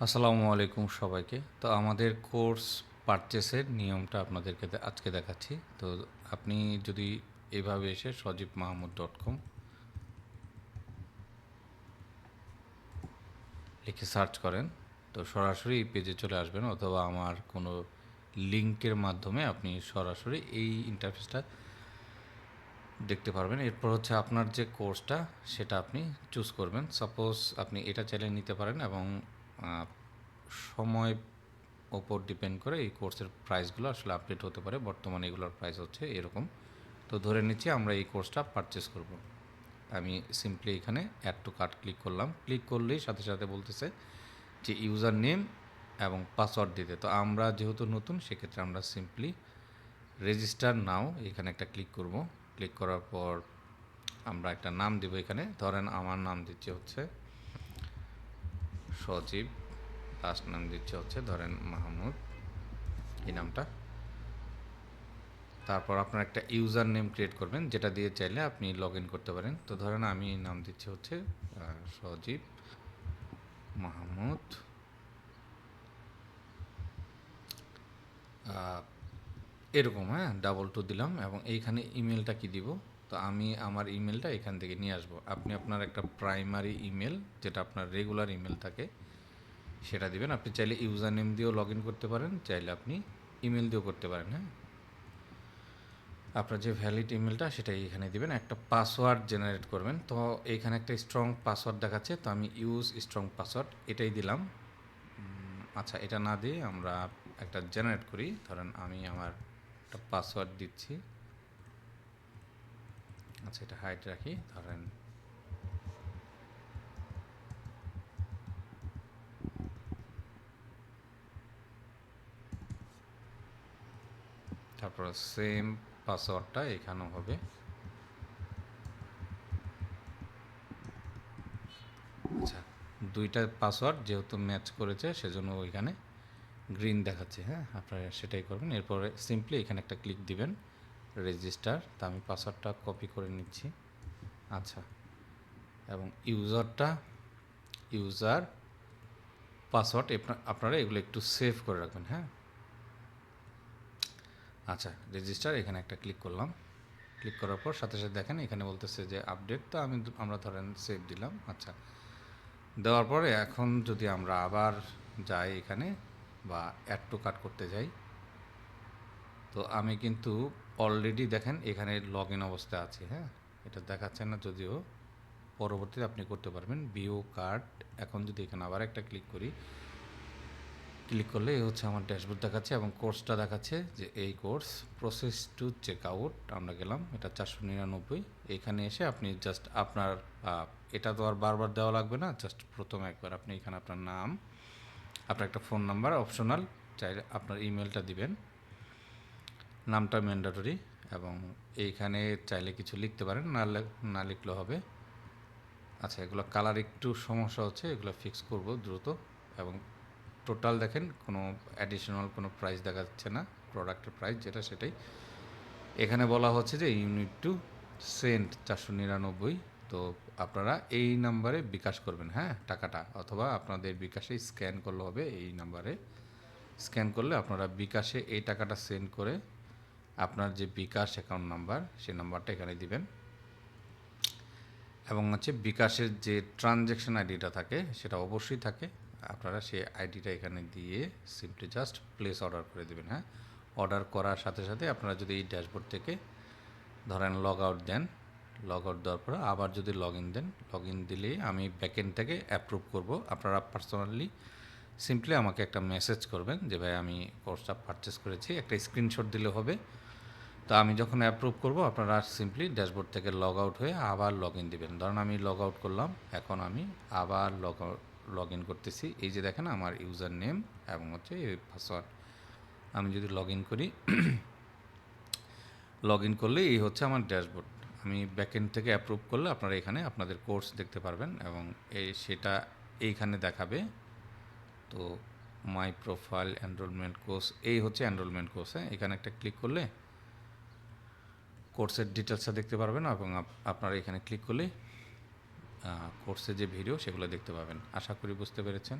আসসালামু আলাইকুম সবাইকে। তো আমাদের কোর্স পারচেসের নিয়মটা আপনাদেরকে আজকে দেখাচ্ছি। তো আপনি যদি এভাবে এসে সজীবমাহমুদ.com লিখে সার্চ করেন, তো সরাসরি এই পেজে চলে আসবেন, অথবা আমার কোনো লিঙ্কের মাধ্যমে আপনি সরাসরি এই ইন্টারফেসটা দেখতে পারবেন। এরপর হচ্ছে আপনার যে কোর্সটা সেটা আপনি চুজ করবেন। সাপোজ আপনি এটা চাইলে নিতে পারেন, এবং সময় ওপর ডিপেন্ড করে এই কোর্সের প্রাইসগুলো আসলে আপডেট হতে পারে। বর্তমানে এগুলোর প্রাইস হচ্ছে এরকম। তো ধরে নিচ্ছি আমরা এই কোর্সটা পারচেস করব। আমি সিম্পলি এখানে অ্যাড টু কার্ট ক্লিক করলাম। ক্লিক করলেই সাথে সাথে বলতেছে যে ইউজার নেম এবং পাসওয়ার্ড দিতে। তো আমরা যেহেতু নতুন, সেক্ষেত্রে আমরা সিম্পলি রেজিস্টার নাও এখানে একটা ক্লিক করব। ক্লিক করার পর আমরা একটা নাম দেব। এখানে ধরেন আমার নাম দিচ্ছে হচ্ছে সজীব, লাস্ট নাম দিচ্ছে হচ্ছে ধরেন মাহমুদ, এই নামটা। তারপর আপনার একটা ইউজার নেম ক্রিয়েট করবেন, যেটা দিয়ে চাইলে আপনি লগ ইন করতে পারেন। তো ধরেন আমি নাম দিচ্ছি হচ্ছে সজীব মাহমুদ এরকম, হ্যাঁ, ডাবল 2 দিলাম। এবং এইখানে ইমেলটা কি দিব? তো আমি আমার ইমেলটা এখান থেকে নিয়ে আসবো। আপনি আপনার একটা প্রাইমারি ইমেল, যেটা আপনার রেগুলার ইমেল থাকে, সেটা দিবেন। আপনি চাইলে ইউজার নেম দিয়েও লগ ইন করতে পারেন, চাইলে আপনি ইমেল দিয়েও করতে পারেন। হ্যাঁ, আপনার যে ভ্যালিড ইমেলটা সেটাই এখানে দিবেন। একটা পাসওয়ার্ড জেনারেট করবেন। তো এইখানে একটা স্ট্রং পাসওয়ার্ড দেখাচ্ছে, তো আমি ইউজ স্ট্রং পাসওয়ার্ড এটাই দিলাম। আচ্ছা, এটা না দিয়ে আমরা একটা জেনারেট করি। ধরেন আমি আমার একটা পাসওয়ার্ড দিচ্ছি। আচ্ছা, এটা হাইড রাখি। ধরেন তারপর সেম পাসওয়ার্ডটা এখানেও হবে। আচ্ছা, দুইটা পাসওয়ার্ড যেহেতু ম্যাচ করেছে, সেজন্য ওইখানে গ্রিন দেখাচ্ছে। হ্যাঁ, আপনারা সেটাই করবেন। এরপরে সিম্পলি এখানে একটা ক্লিক দিবেন, রেজিস্টার। তা আমি পাসওয়ার্ডটা কপি করে নিচ্ছি। আচ্ছা, এবং ইউজার পাসওয়ার্ড আপনারা এগুলো একটু সেভ করে রাখবেন। হ্যাঁ, আচ্ছা, রেজিস্টার এখানে একটা ক্লিক করলাম। ক্লিক করার পর সাথে সাথে দেখেন এখানে বলতেছে যে আপডেট। তো আমরা ধরেন সেভ দিলাম। আচ্ছা, দেওয়ার পরে এখন যদি আমরা আবার যাই এখানে, বা অ্যাড টু কার্ট করতে যাই, তো আমি কিন্তু অলরেডি দেখেন এখানে লগ ইন অবস্থায় আছে। হ্যাঁ, এটা দেখাচ্ছে না যদিও, পরবর্তীতে আপনি করতে পারবেন ভিউ কার্ড। এখন যদি এখানে আবার একটা ক্লিক করি, ক্লিক করলে এই হচ্ছে আমার ড্যাশবোর্ড দেখাচ্ছে, এবং কোর্সটা দেখাচ্ছে যে এই course process to check out. আমরা গেলাম, এটা 499। এখানে এসে আপনি জাস্ট আপনার এটা তো আর বারবার দেওয়া লাগবে না, জাস্ট প্রথম একবার আপনি এখানে আপনার নাম, আপনার একটা ফোন নাম্বার অপশনাল, চাইলে আপনার ইমেলটা দিবেন, নামটা ম্যান্ডেটরি, এবং এইখানে চাইলে কিছু লিখতে পারেন, না লিখলেও হবে। আচ্ছা, এগুলো কালার একটু সমস্যা হচ্ছে, এগুলো ফিক্স করব দ্রুত। এবং টোটাল দেখেন কোনো অ্যাডিশনাল কোনো প্রাইস দেখা যাচ্ছে না, প্রোডাক্টের প্রাইস যেটা সেটাই। এখানে বলা হচ্ছে যে ইউনিট টু সেন্ট 499। তো আপনারা এই নাম্বারে বিকাশ করবেন, হ্যাঁ, টাকাটা, অথবা আপনাদের বিকাশে স্ক্যান করলে হবে। এই নাম্বারে স্ক্যান করলে আপনারা বিকাশে এই টাকাটা সেন্ড করে আপনার যে বিকাশ অ্যাকাউন্ট নাম্বার, সেই নাম্বারটা এখানে দিবেন। এবং হচ্ছে বিকাশের যে ট্রানজ্যাকশন আইডিটা থাকে সেটা অবশ্যই থাকে, আপনারা সেই আইডিটা এখানে দিয়ে সিম্পলি জাস্ট প্লেস অর্ডার করে দেবেন। হ্যাঁ, অর্ডার করার সাথে সাথে আপনারা যদি এই ড্যাশবোর্ড থেকে ধরেন লগ আউট দেন, লগ আউট দেওয়ার পরে আবার যদি লগ ইন দেন, লগ ইন দিলেই আমি ব্যাকএন্ড থেকে অ্যাপ্রুভ করব। আপনারা পার্সোনালি সিম্পলি আমাকে একটা মেসেজ করবেন যে ভাই আমি কোর্সটা পারচেস করেছি, একটা স্ক্রিনশট দিলে হবে। তো আমি যখন অ্যাপ্রুভ করব, আপনারা সিম্পলি ড্যাশবোর্ড থেকে লগ আউট হয়ে আবার লগ ইন দেবেন। ধরুন আমি লগ আউট করলাম, এখন আমি আবার লগ ইন করতেছি। এই যে দেখেন আমার ইউজার নেম এবং হচ্ছে এই পাসওয়ার্ড। আমি যদি লগ ইন করি, লগ ইন করলে এই হচ্ছে আমার ড্যাশবোর্ড। আমি ব্যাকএন্ড থেকে অ্যাপ্রুভ করলে আপনারা এখানে আপনাদের কোর্স দেখতে পারবেন, এবং সেটা এইখানে দেখাবে। তো মাই প্রোফাইল এনরোলমেন্ট কোর্স, এই হচ্ছে এনরোলমেন্ট কোর্স। হ্যাঁ, এখানে একটা ক্লিক করলে কোর্সের ডিটেলসটা দেখতে পারবেন, এবং আপনারা এখানে ক্লিক করলে কোর্সের যে ভিডিও সেগুলো দেখতে পাবেন। আশা করি বুঝতে পেরেছেন।